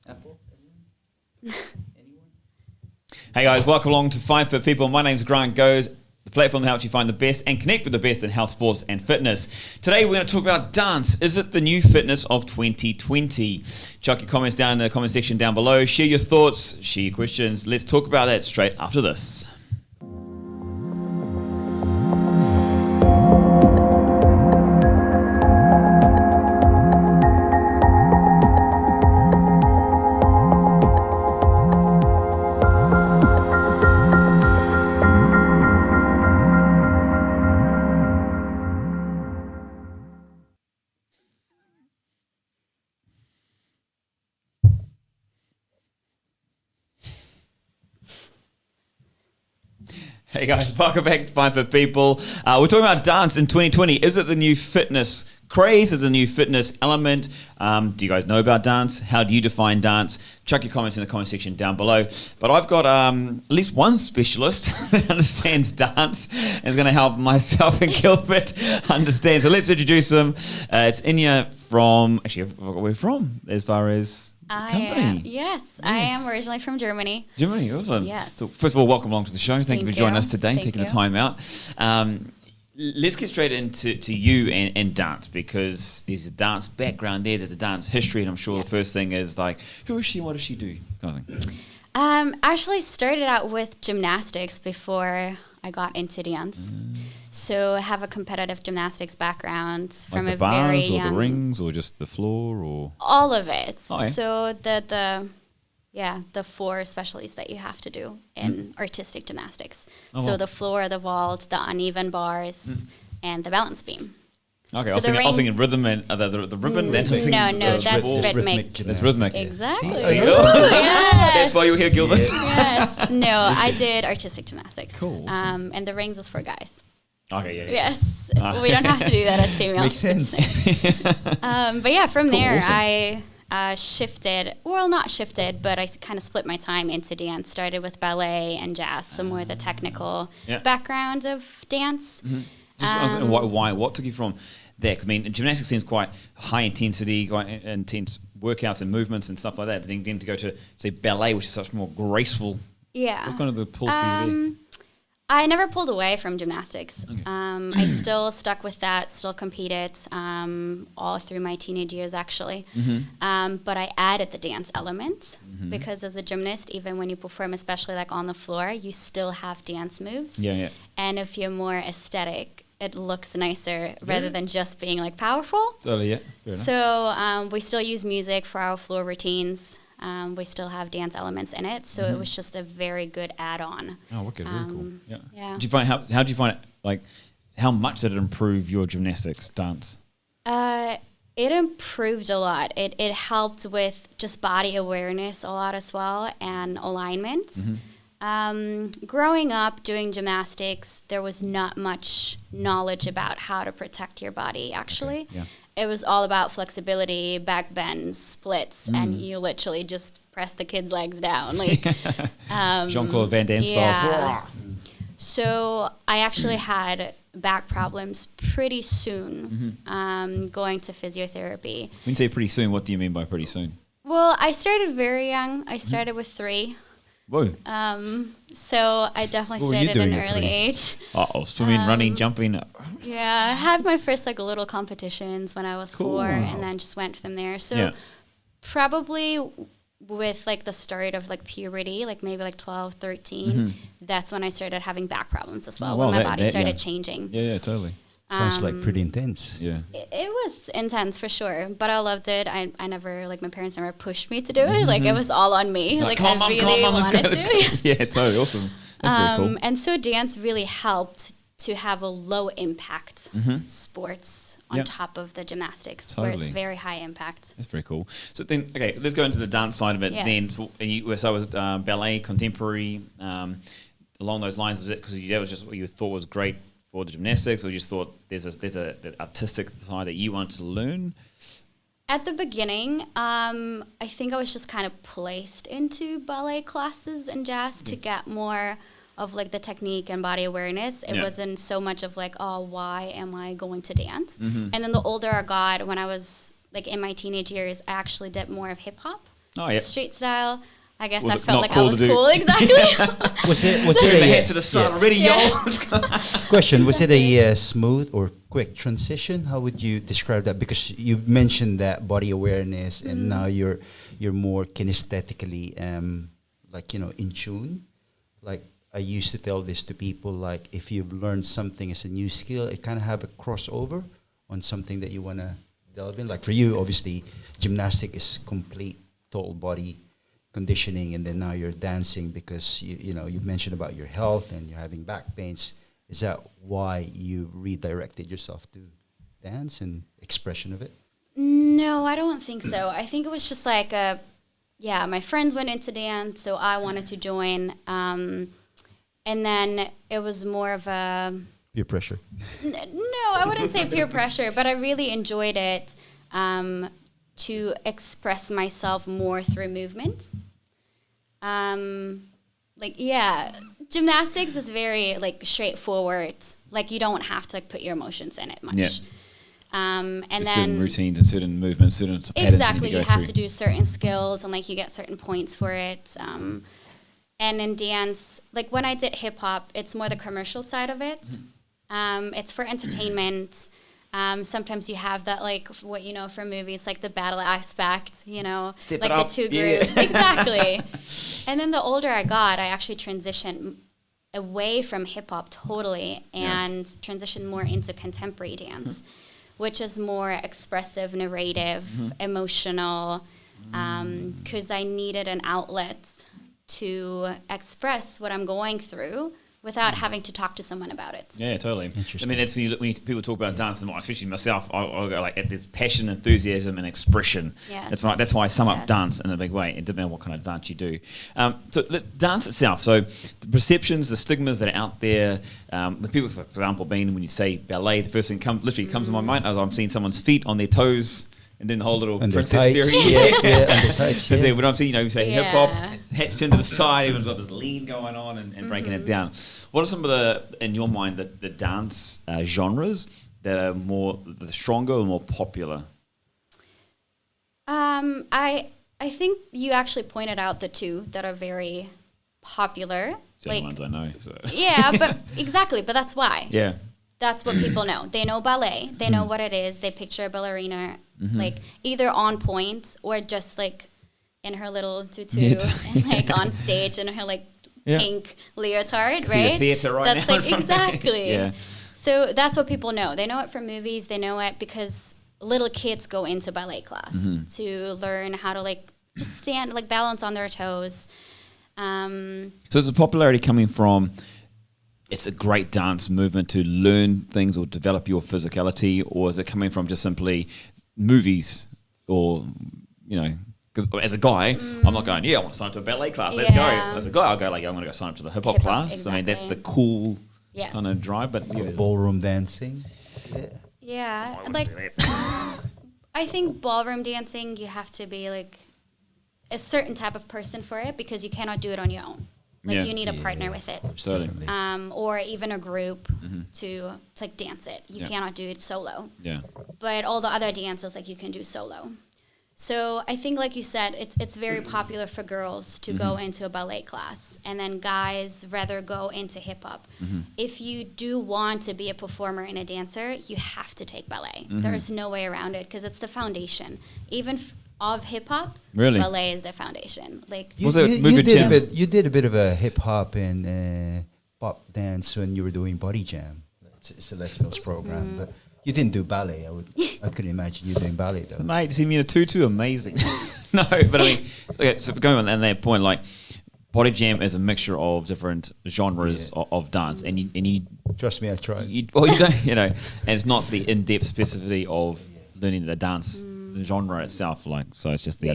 Apple? Anyone? Hey guys, welcome along to 5 Fit People. My name's Grant Goes, the platform that helps you find the best and connect with the best in health, sports and fitness. Today we're going to talk about dance. Is it the new fitness of 2020? Chuck your comments down in the comment section down below. Share your thoughts, share your questions. Let's talk about that straight after this. Hey guys, welcome back to 5 Fit People. We're talking about dance in 2020. Is it the new fitness craze? Is it the new fitness element? Do you guys know about dance? How do you define dance? Chuck your comments in the comment section down below. But I've got at least one specialist that understands dance and is going to help myself and Gilbert understand. So let's introduce them. It's Inja from, actually I forgot where we're from as far as... company. Yes, I am originally from Germany. Germany, awesome. Yes. So first of all, welcome along to the show. Thank you for joining us today, taking the time out. Let's get straight into you and dance, because there's a dance background there, there's a dance history, and I'm sure the first thing is like, who is she, what does she do? Kind of thing. Actually started out with gymnastics before I got into dance. So I have a competitive gymnastics background from like a very young... Or the rings, or just the floor, or... All of it. Oh, yeah. So the 4 specialties that you have to do in artistic gymnastics. Oh, so wow. the floor, the vault, the uneven bars, and the balance beam. Okay, So I was thinking rhythm and the ribbon. Then No, that's rhythmic. That's rhythmic. Exactly. See? Yes. That's why you were here, Gilbert. Yes. No, I did artistic gymnastics. Cool, awesome. And the rings was for guys. Okay, yeah. Yes. We don't have to do that as females. Makes sense. But yeah, from there, awesome. I shifted, well, not shifted, but I kind of split my time into dance. Started with ballet and jazz, so more the technical background of dance. What took you from that? I mean, gymnastics seems quite high intensity, quite intense workouts and movements and stuff like that. Then to go to, say, ballet, which is such more graceful. Yeah. What's kind of the pull for you there? I never pulled away from gymnastics. Okay. I still stuck with that, still competed all through my teenage years, actually. But I added the dance element because as a gymnast, even when you perform, especially like on the floor, you still have dance moves. Yeah. And if you're more aesthetic, it looks nicer rather than just being like powerful. Totally, yeah. Fair enough. So we still use music for our floor routines. We still have dance elements in it, so it was just a very good add-on. Oh, okay, very cool. Yeah. Did you find how did you find it? Like, how much did it improve your gymnastics dance? It improved a lot. It helped with just body awareness a lot as well, and alignment. Growing up doing gymnastics, there was not much knowledge about how to protect your body, actually. Okay, yeah. It was all about flexibility, back bends, splits, and you literally just press the kid's legs down. Like Jean-Claude Van Damme style. So I actually had back problems pretty soon, going to physiotherapy. When you say pretty soon, what do you mean by pretty soon? Well, I started very young. I started with 3. Whoa. So I definitely What were you started at an doing at early 3? age. Swimming, running, jumping. Yeah, I had my first like little competitions when I was 4, and then just went from there. So probably with like the start of like puberty, like maybe like 12, 13, that's when I started having back problems as well, when my body started changing. Yeah, totally. Sounds like pretty intense. Yeah. It was intense for sure, but I loved it. I never, like my parents never pushed me to do it. Like it was all on me. Like I really wanted to. Yes. Yeah, totally awesome. That's very cool. And so dance really helped to have a low impact sports on top of the gymnastics, where it's very high impact. That's very cool. So then, okay, let's go into the dance side of it. Yes. Then, so you were with ballet, contemporary, along those lines. Was it because that was just what you thought was great for the gymnastics, or you just thought there's a artistic side that you wanted to learn? At the beginning, I think I was just kind of placed into ballet classes and jazz to get more of like the technique and body awareness. It wasn't so much of like, oh, why am I going to dance? And then the older I got, when I was like in my teenage years, I actually did more of hip hop. Oh, yeah. street style. I guess Was I it felt not like I cool was to do? cool. Exactly. Was it Turn the a head to the side already, Yes. yo. question? Was it a smooth or quick transition? How would you describe that? Because you mentioned that body awareness, and now you're more kinesthetically, like in tune. Like I used to tell this to people, like if you've learned something as a new skill, it kind of have a crossover on something that you want to delve in. Like for you, obviously, gymnastic is complete total body conditioning, and then now you're dancing because you mentioned about your health and you're having back pains. Is that why you redirected yourself to dance and expression of it? No, I don't think so. I think it was just like my friends went into dance, so I wanted to join. And then it was more of a Peer pressure. no, I wouldn't say peer pressure, but I really enjoyed it to express myself more through movement. Gymnastics is very like straightforward. Like you don't have to like, put your emotions in it much. Yeah. And There's then certain routines and certain movements, certain patterns exactly, you you need to go have through. to do certain skills and like you get certain points for it. And in dance, like when I did hip hop, it's more the commercial side of it. It's for entertainment. Sometimes you have that like what from movies, like the battle aspect, Step like it the up. two Yeah. groups. Exactly. And then the older I got, I actually transitioned away from hip hop totally and transitioned more into contemporary dance, which is more expressive, narrative, emotional, because I needed an outlet to express what I'm going through without having to talk to someone about it. Yeah, totally. Interesting. I mean, that's when people talk about dance, and especially myself, I'll go like it's passion, enthusiasm, and expression. Yes. That's why I sum up Yes. dance in a big way. It doesn't matter what kind of dance you do. So the dance itself. So the perceptions, the stigmas that are out there. When people, for example, when you say ballet, the first thing literally comes to my mind as I'm seeing someone's feet on their toes. And then the whole little And the princess tights, theory. and the tights, Because yeah. when I'm seeing, you say Yeah. hip hop, hats turned to the side, everyone's got this lean going on and breaking it down. What are some of in your mind, the dance genres that are the stronger or more popular? I think you actually pointed out the two that are very popular. It's the only ones I know. So. Yeah, but exactly, but that's why. Yeah. That's what people know. They know ballet. They know what it is. They picture a ballerina like either on point or just like in her little tutu and like on stage in her like pink leotard, See the right? theater right That's now like in front of me. exactly. Yeah. So that's what people know. They know it from movies. They know it because little kids go into ballet class to learn how to like just stand, like balance on their toes. So is the popularity coming from it's a great dance movement to learn things or develop your physicality, or is it coming from just simply movies or, because as a guy, I'm not going, I want to sign up to a ballet class, let's go. Yeah. As a guy, I'll go like, I'm going to go sign up to the hip-hop Hip-hop, class. I mean, that's the exactly. cool Yes. kind of drive, but Ballroom dancing. Yeah, like I think ballroom dancing, you have to be like a certain type of person for it because you cannot do it on your own. Like Yeah. you need a partner with it, Totally. or even a group to like dance it. You Yeah. cannot do it solo. Yeah. But all the other dances like you can do solo. So I think, like you said, it's very popular for girls to go into a ballet class, and then guys rather go into hip hop. If you do want to be a performer and a dancer, you have to take ballet. There's no way around it because it's the foundation. Even of hip hop, Really? ballet is the foundation. Like You, Was it you, move you it did down? a bit. You did a bit of a hip hop and pop dance when you were doing Body Jam. It's a Les Mills program, but you didn't do ballet. I couldn't imagine you doing ballet though. Mate, see me in a tutu, amazing. No, but I mean, okay, so going on that point, like, Body Jam is a mixture of different genres of dance, and you Trust me, I tried. you don't, and it's not the in-depth specificity of learning the dance genre itself, like, so it's just the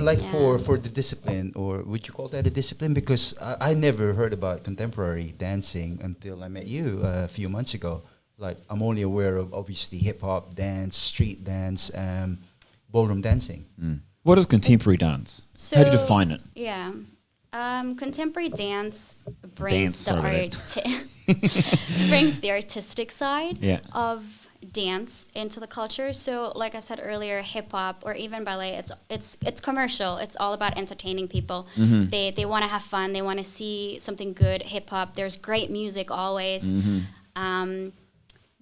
For the discipline, or would you call that a discipline? Because I never heard about contemporary dancing until I met you a few months ago. Like, I'm only aware of obviously hip hop dance, street dance, ballroom dancing. What is contemporary dance? How do you define it? Yeah. Contemporary dance Dance, brings sorry about brings the artistic side Yeah. of dance into the culture. So, like I said earlier, hip hop or even ballet, it's commercial. It's all about entertaining people. They want to have fun. They want to see something good. Hip hop. There's great music always.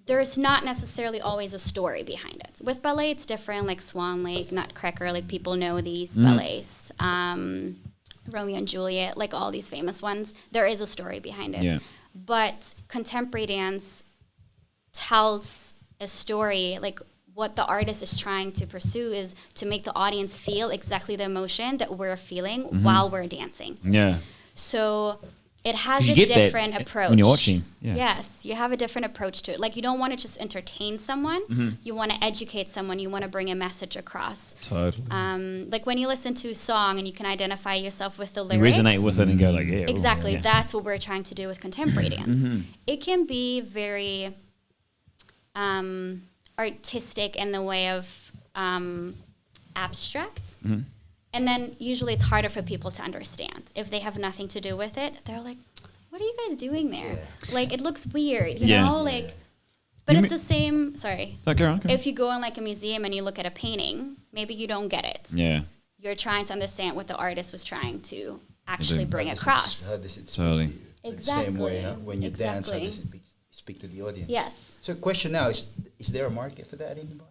There's not necessarily always a story behind it. With ballet, it's different. Like Swan Lake, Nutcracker. Like people know these ballets. Romeo and Juliet. Like all these famous ones. There is a story behind it. Yeah. But contemporary dance tells a story, like what the artist is trying to pursue is to make the audience feel exactly the emotion that we're feeling while we're dancing. Yeah. So it has You a get that different approach. when you're watching. Yeah. Yes, you have a different approach to it. Like you don't want to just entertain someone. You want to educate someone. You want to bring a message across. Totally. Like when you listen to a song and you can identify yourself with the You lyrics. resonate with it and go like, yeah. Exactly. Yeah. That's what we're trying to do with contemporary dance. It can be very artistic in the way of abstract. And then usually it's harder for people to understand. If they have nothing to do with it, they're like, what are you guys doing there? Like, it looks weird, you know? Like, but it's the same, sorry. So go on. If you go in like a museum and you look at a painting, maybe you don't get it. Yeah. You're trying to understand what the artist was trying to actually bring across. How does it speak Totally. to you? The Exactly. same way when you dance, how Exactly. does it speak to the audience? Yes. So question now is there a market for that in Dubai?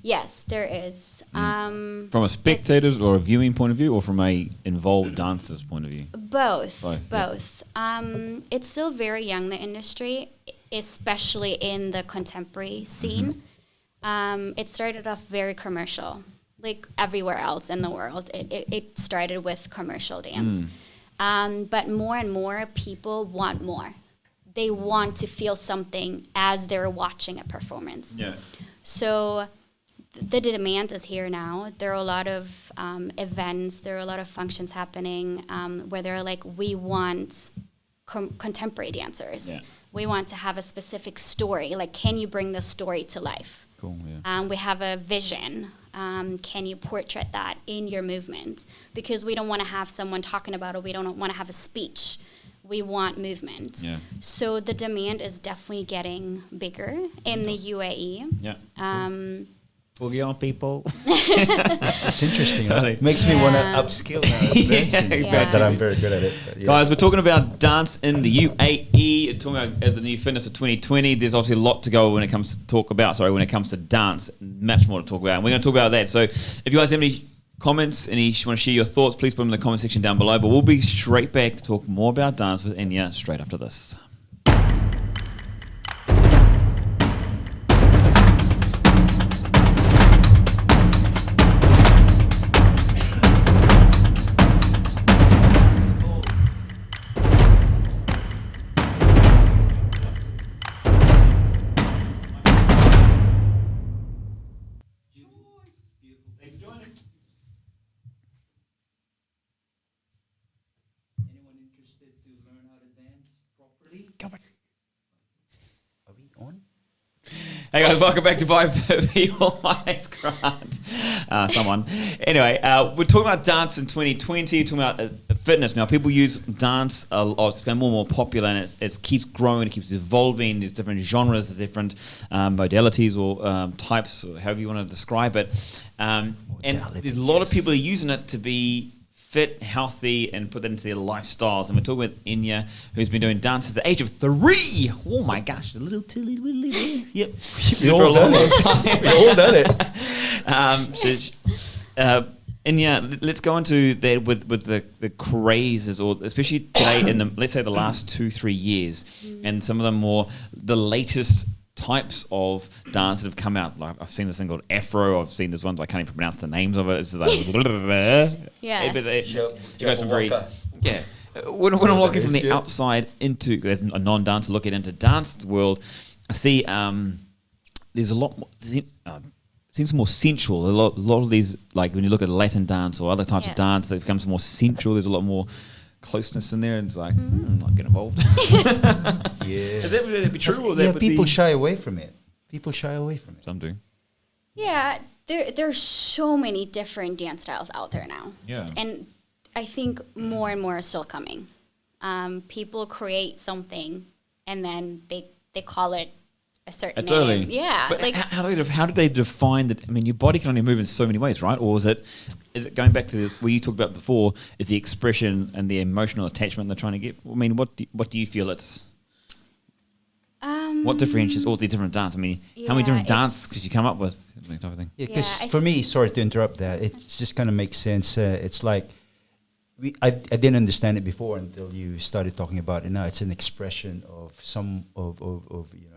Yes, there is. From a spectator's or a viewing point of view, or from a involved dancer's point of view? Both. Both, yeah. It's still very young, the industry, especially in the contemporary scene. It started off very commercial, like everywhere else in the world. It started with commercial dance. But more and more people want more. They want to feel something as they're watching a performance. Yeah. So the demand is here now. There are a lot of events, there are a lot of functions happening where they're like, we want contemporary dancers. Yeah. We want to have a specific story. Like, can you bring the story to life? Cool, yeah. We have a vision. Can you portrait that in your movement? Because we don't want to have someone talking about it. We don't want to have a speech. We want movement. Yeah. So the demand is definitely getting bigger in the UAE. Yeah. Boogie on, people. It's interesting. Huh? Makes me want to upskill now. Dancing. Yeah. Not that I'm very good at it. But yeah. Guys, we're talking about dance in the UAE, talking about as the new fitness of 2020. There's obviously a lot to go when it comes to dance. Much more to talk about. And we're going to talk about that. So if you guys have any comments and you want to share your thoughts, please put them in the comment section down below. But we'll be straight back to talk more about dance with Inja straight after this. Anyone interested to learn how to dance properly? Are we on? Hey guys, welcome back to Vibe People. My name's Grant. Someone. Anyway, we're talking about dance in 2020, talking about fitness. Now, people use dance a lot. It's become more and more popular, and it keeps growing, it keeps evolving. There's different genres, there's different modalities or types, or however you want to describe it. And there's a lot of people are using it to be fit, healthy, and put that into their lifestyles. And we're talking with Inja, who's been doing dance since the age of 3. Oh my gosh, a little tilly willy there. Yep. We all done it. We all done it. Inja, let's go into that with the crazes, or especially today in the, let's say the last 2-3 years, and some of the latest types of dance that have come out. Like I've seen this thing called Afro. I've seen this one, I can't even pronounce the names of it. It's just like Yes. you got some very When I'm looking from the outside into as a non-dancer looking into dance world, I see there's a lot more. Seems more sensual. A lot of these, like when you look at Latin dance or other types of dance, that becomes more sensual. There's a lot more closeness in there, and it's like, not get involved. Yeah. Is that be true? Or Yeah, that people shy away from it. Some do. Yeah, there's so many different dance styles out there now. Yeah. And I think more and more are still coming. People create something and then they call it a certain Totally. name. Yeah. But Like, how did they define that? I mean, your body can only move in so many ways, right? Or is it going back to what you talked about before? Is the expression and the emotional attachment they're trying to get? I mean, what do you feel it's? What differentiates all the different dance? I mean, how many Yeah, different dances it's- could you come up with? That type of thing. Yeah, because Yeah, I for me, sorry to interrupt that, it just kind of makes sense. It's like I didn't understand it before until you started talking about it. Now it's an expression of some of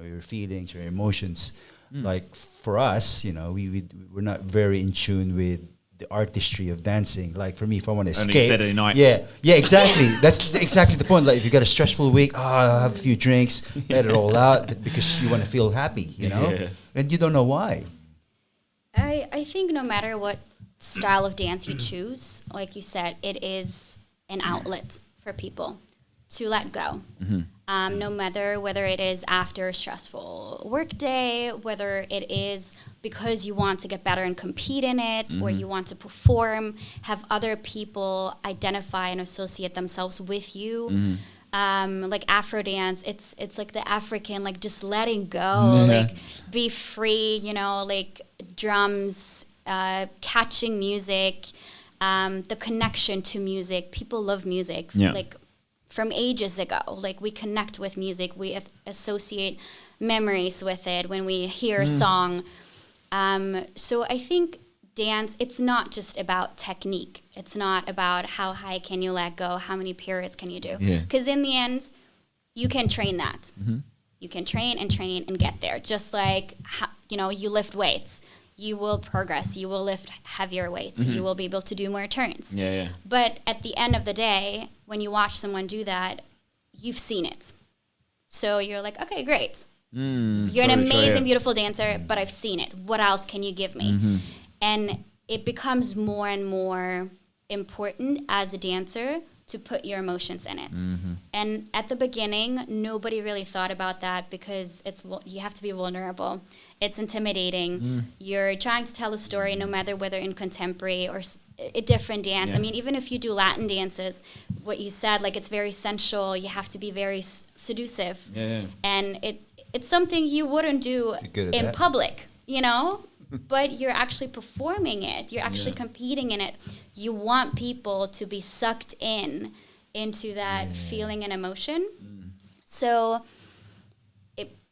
your feelings, your emotions. Like for us, we're not very in tune with the artistry of dancing. Like for me, if I want to Only escape, Saturday night. yeah, exactly. That's exactly the point. Like if you got a stressful week, I'll have a few drinks, let it all out, because you want to feel happy, Yeah. and you don't know why. I think no matter what style of dance you choose, like you said, it is an outlet for people to let go. No matter whether it is after a stressful work day, whether it is because you want to get better and compete in it, or you want to perform, have other people identify and associate themselves with you. Like Afro dance, it's like the African, like just letting go, like be free, like drums, catching music, the connection to music. People love music, like from ages ago. Like we connect with music, we associate memories with it when we hear a song. So I think dance, it's not just about technique. It's not about how high can you let go, how many periods can you do. Because in the end, you can train that. You can train and get there. Just like, you lift weights. You will progress. You will lift heavier weights. You will be able to do more turns. But at the end of the day, when you watch someone do that, you've seen it. So you're like, okay, great. You're an amazing, beautiful dancer, but I've seen it. What else can you give me? And it becomes more and more important as a dancer to put your emotions in it. And at the beginning, nobody really thought about that because you have to be vulnerable. It's intimidating. You're trying to tell a story no matter whether in contemporary or a different dance. I mean, even if you do Latin dances, what you said, like it's very sensual. You have to be very seductive. And it's something you wouldn't do in public, but you're actually performing it. You're actually competing in it. You want people to be sucked into that feeling and emotion. So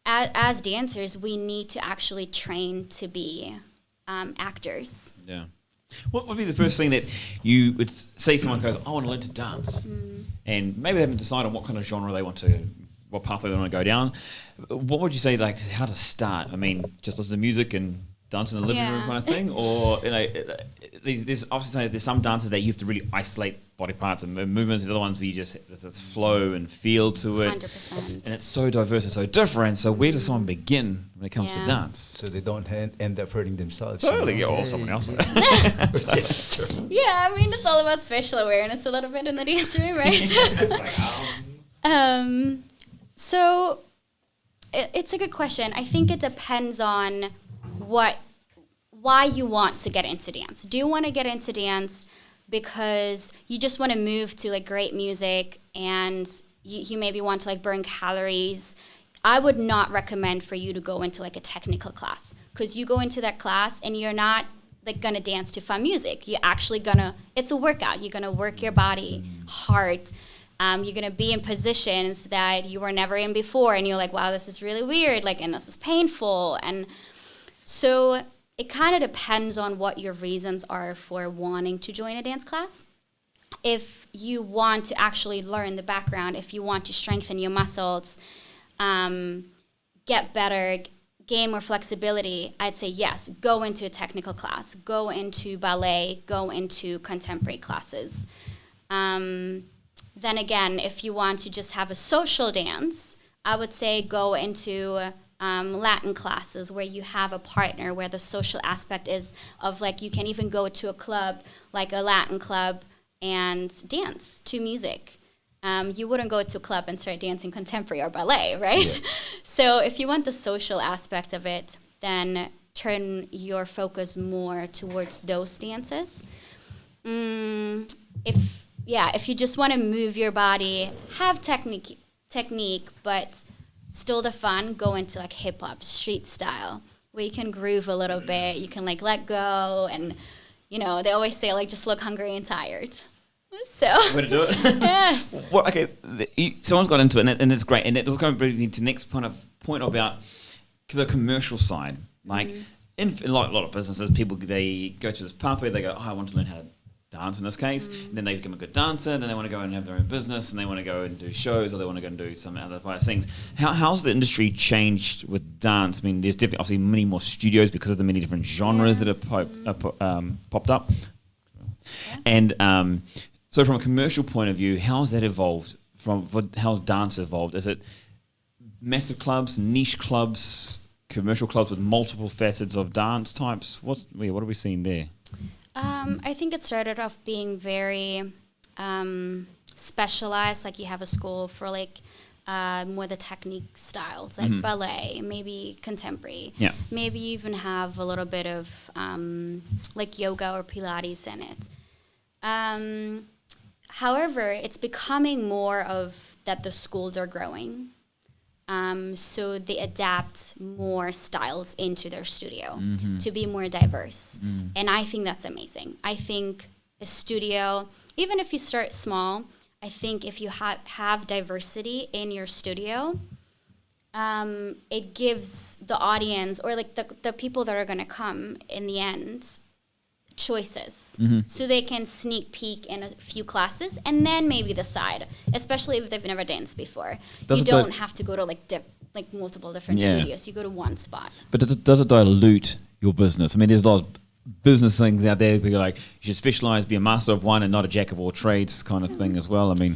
as dancers, we need to actually train to be actors. What would be the first thing that you would say someone goes, I want to learn to dance? And maybe they haven't decided on what kind of genre they want to, what pathway they want to go down. What would you say, like, how to start? I mean, just listen to music and dance in the living room kind of thing? Or, there's obviously there's some dances that you have to really isolate body parts and movements. There's other ones where there's this flow and feel to it. 100%. And it's so diverse and so different. So where does someone begin when it comes to dance? So they don't end up hurting themselves. Totally, or someone else. Yeah, I mean, it's all about spatial awareness a little bit in the dance room, right? So it's a good question. I think it depends on why you want to get into dance. Do you want to get into dance because you just want to move to like great music and you maybe want to like burn calories? I would not recommend for you to go into like a technical class, because you go into that class and you're not like gonna dance to fun music. You're actually it's a workout. You're gonna work your body hard. You're gonna be in positions that you were never in before, and you're like, wow, this is really weird, like, and this is painful. And so it kind of depends on what your reasons are for wanting to join a dance class. If you want to actually learn the background, if you want to strengthen your muscles, get better, gain more flexibility, I'd say yes, go into a technical class, go into ballet, go into contemporary classes. Then again, if you want to just have a social dance, I would say go into Latin classes where you have a partner, where the social aspect is of like you can even go to a club, like a Latin club, and dance to music. You wouldn't go to a club and start dancing contemporary or ballet, right? Yeah. So if you want the social aspect of it, then turn your focus more towards those dances. If you just want to move your body, have technique, but still the fun, go into like hip hop, street style, where you can groove a little bit, you can like let go, and you know, they always say like just look hungry and tired. So way to do it. yes. Well, okay, someone's got into it, and it's great, and it'll kind of bring me to the next point about the commercial side. Like in a lot of businesses, people they go through this pathway. They go, I want to learn how to dance in this case. And then they become a good dancer. Then they want to go and have their own business, and they want to go and do shows, or they want to go and do some other things. How's the industry changed with dance? I mean, there's definitely obviously many more studios because of the many different genres that have popped up. Yeah. And so, from a commercial point of view, how's that evolved? How's dance evolved? Is it massive clubs, niche clubs, commercial clubs with multiple facets of dance types? What are we seeing there? I think it started off being very specialized. Like you have a school for like more the technique styles, like ballet, maybe contemporary. Yeah. Maybe you even have a little bit of like yoga or Pilates in it. However, it's becoming more of that the schools are growing. So they adapt more styles into their studio to be more diverse. And I think that's amazing. I think a studio, even if you start small, I think if you have diversity in your studio, it gives the audience or like the people that are going to come in the end choices, so they can sneak peek in a few classes and then maybe decide, especially if they've never danced before. You don't have to go to like multiple different studios. You go to one spot. But does it dilute your business? I mean, there's a lot of business things out there where you're like, you should specialize, be a master of one and not a jack of all trades kind of thing as well. I mean,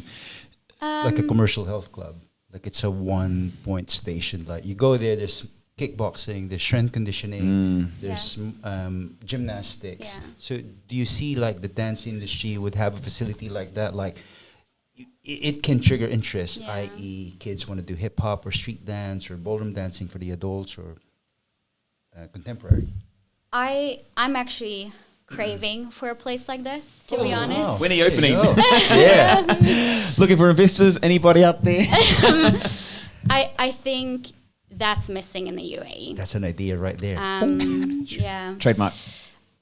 like a commercial health club, like it's a 1 point station. Like you go there, there's kickboxing, there's strength conditioning, there's gymnastics. Yeah. So do you see like the dance industry would have a facility like that? Like it can trigger interest, i.e. kids want to do hip hop or street dance or ballroom dancing for the adults or contemporary. I'm actually craving for a place like this, to be honest. Wow. When are you opening? Yeah. Looking for investors? Anybody out there? I think that's missing in the UAE. That's an idea right there. Yeah. Trademark.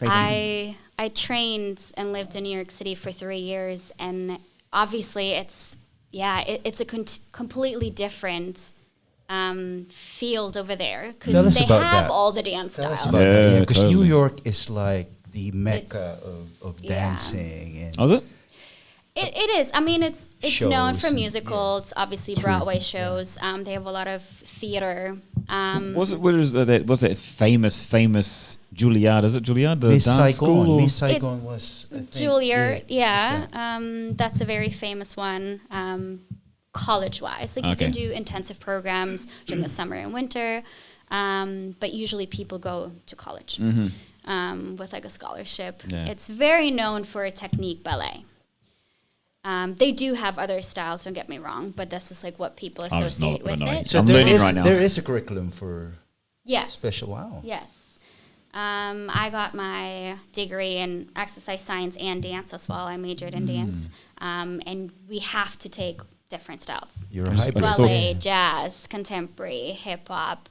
I trained and lived in New York City for 3 years, and obviously it's a completely different field over there because they have all the dance styles. Because totally. New York is like the mecca of dancing. And is it? It is. I mean, it's known for musicals, obviously Broadway shows. They have a lot of theater. Was that famous Juilliard? Is it Juilliard? The Miss dance school? Miss Saigon was Juilliard. That's a very famous one. College-wise, like you can do intensive programs during the summer and winter, but usually people go to college with like a scholarship. Yeah. It's very known for a technique ballet. They do have other styles, don't get me wrong, but this is like what people associate with it. So there is a curriculum for special, wow. Yes. I got my degree in exercise science and dance as well. I majored in dance. And we have to take different styles. You're a hybrid. Ballet, jazz, contemporary, hip-hop.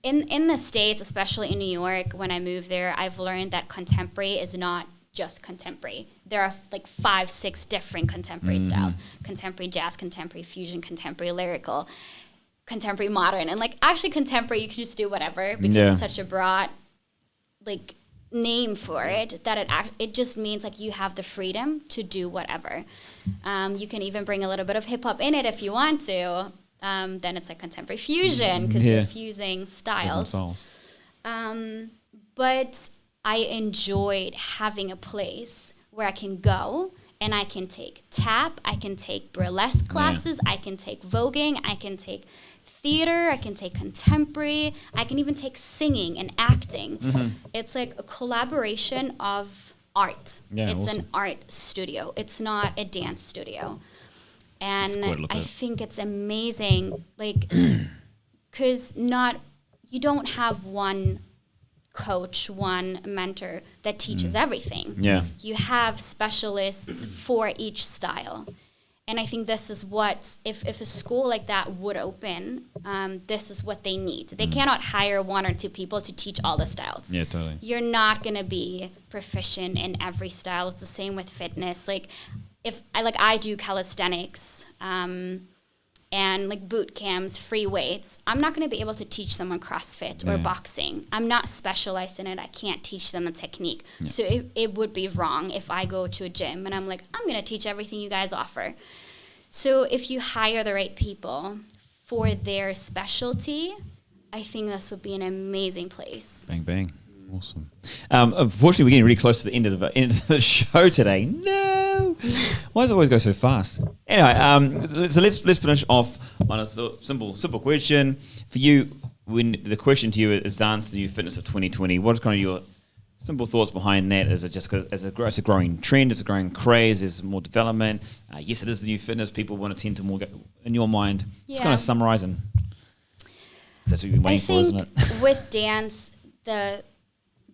In the States, especially in New York, when I moved there, I've learned that contemporary is not just contemporary. There are like 5-6 different contemporary styles. Contemporary jazz, contemporary fusion, contemporary lyrical, contemporary modern. And like actually contemporary, you can just do whatever because it's such a broad like name for it that it just means like you have the freedom to do whatever. You can even bring a little bit of hip hop in it if you want to. Then it's like contemporary fusion because you're fusing styles. But I enjoyed having a place where I can go and I can take tap, I can take burlesque classes, I can take voguing, I can take theater, I can take contemporary, I can even take singing and acting. It's like a collaboration of art. It's an art studio. It's not a dance studio. And I think it's amazing, like, because you don't have one coach, one mentor that teaches everything. Yeah. You have specialists for each style. And I think this is what, if a school like that would open, this is what they need. They cannot hire 1 or 2 people to teach all the styles. Yeah, totally. You're not going to be proficient in every style. It's the same with fitness. Like, if I do calisthenics, and like boot camps, free weights, I'm not going to be able to teach someone CrossFit or boxing. I'm not specialized in it. I can't teach them a technique. Yeah. So it would be wrong if I go to a gym and I'm like, I'm going to teach everything you guys offer. So if you hire the right people for their specialty, I think this would be an amazing place. Bang, bang. Awesome. Unfortunately, we're getting really close to the end of the show today. No, why does it always go so fast? Anyway, so let's finish off on a simple question for you. When the question to you is Dance the New Fitness of 2020, what is kind of your simple thoughts behind that? Is it just because it's a growing trend, it's a growing craze, there's more development? Yes, it is the new fitness. People want to tend to more go, in your mind. Just kind of summarizing. That's what you've been waiting for, isn't it? With dance, the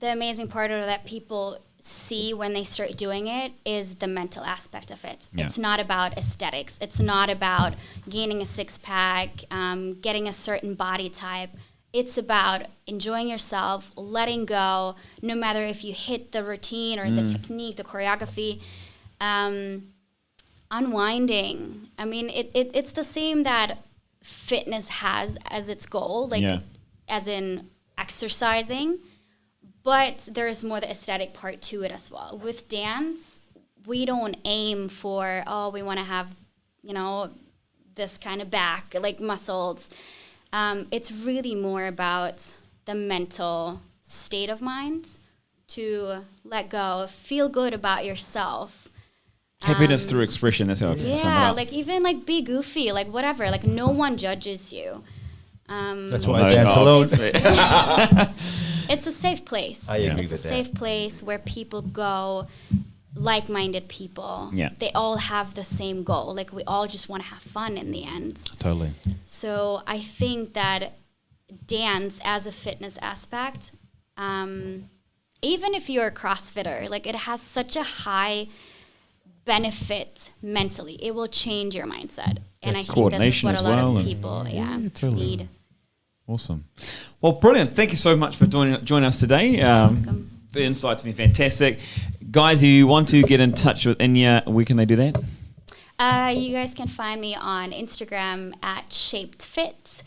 amazing part of that people see when they start doing it is the mental aspect of it. Yeah. It's not about aesthetics. It's not about gaining a six-pack, getting a certain body type. It's about enjoying yourself, letting go, no matter if you hit the routine or the technique, the choreography, unwinding. I mean, it's the same that fitness has as its goal, as in exercising. But there's more the aesthetic part to it as well. With dance, we don't aim for, we want to have, this kind of back, like muscles. It's really more about the mental state of mind to let go, feel good about yourself. Happiness through expression, that's how I sum it up. Like even like be goofy, like whatever, like no one judges you. That's why I dance alone. It's a safe place. I agree it's with a safe place where people go, like-minded people. Yeah. They all have the same goal. Like we all just want to have fun in the end. Totally. So I think that dance as a fitness aspect, even if you're a CrossFitter, like it has such a high benefit mentally. It will change your mindset. And I think this is what a lot of people need. Awesome. Well, brilliant. Thank you so much for joining us today. The insights have been fantastic. Guys, if you want to get in touch with Inja, where can they do that? You guys can find me on Instagram at Shaped Fit.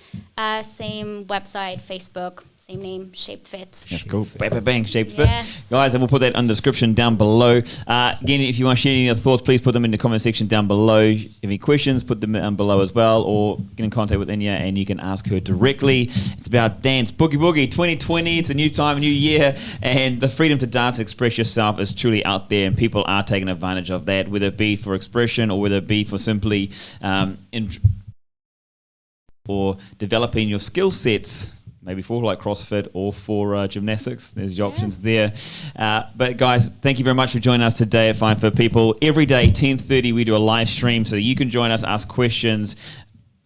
Same website, Facebook, same name, Shaped Fit. That's cool. Bang, bang, Shaped Fit. Yes. Guys, and we'll put that in the description down below. Again, if you want to share any of your thoughts, please put them in the comment section down below. If you have any questions, put them down below as well, or get in contact with Inja and you can ask her directly. It's about dance. Boogie Boogie 2020. It's a new time, a new year, and the freedom to dance and express yourself is truly out there, and people are taking advantage of that, whether it be for expression or whether it be for simply or developing your skill sets, maybe for like CrossFit or for gymnastics. There's your options there. But guys, thank you very much for joining us today at Fine for People. Every day, 10:30, we do a live stream so you can join us, ask questions,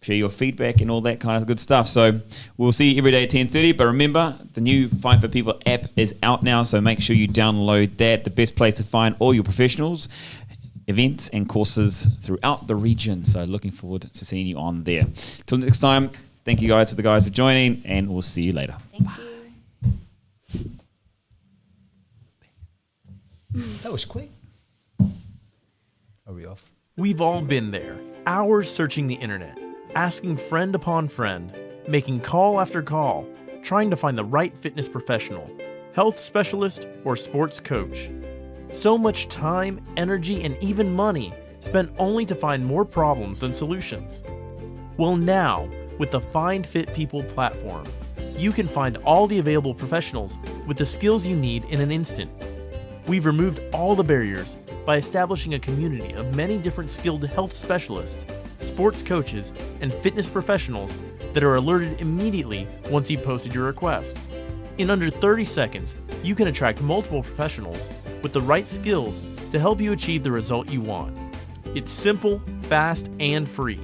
share your feedback and all that kind of good stuff. So we'll see you every day at 10:30. But remember, the new Fine for People app is out now, so make sure you download that. The best place to find all your professionals, events and courses throughout the region. So looking forward to seeing you on there. Till next time, thank you guys to the guys for joining, and we'll see you later. Thank you. That was quick. Are we off? We've all been there. Hours searching the internet, asking friend upon friend, making call after call, trying to find the right fitness professional, health specialist, or sports coach. So much time, energy, and even money spent only to find more problems than solutions. Well, now, with the Find Fit People platform, you can find all the available professionals with the skills you need in an instant. We've removed all the barriers by establishing a community of many different skilled health specialists, sports coaches, and fitness professionals that are alerted immediately once you've posted your request. In under 30 seconds, you can attract multiple professionals with the right skills to help you achieve the result you want. It's simple, fast, and free.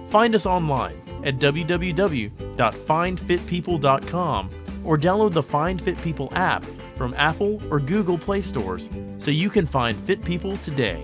Find us online at www.findfitpeople.com or download the Find Fit People app from Apple or Google Play stores so you can find fit people today.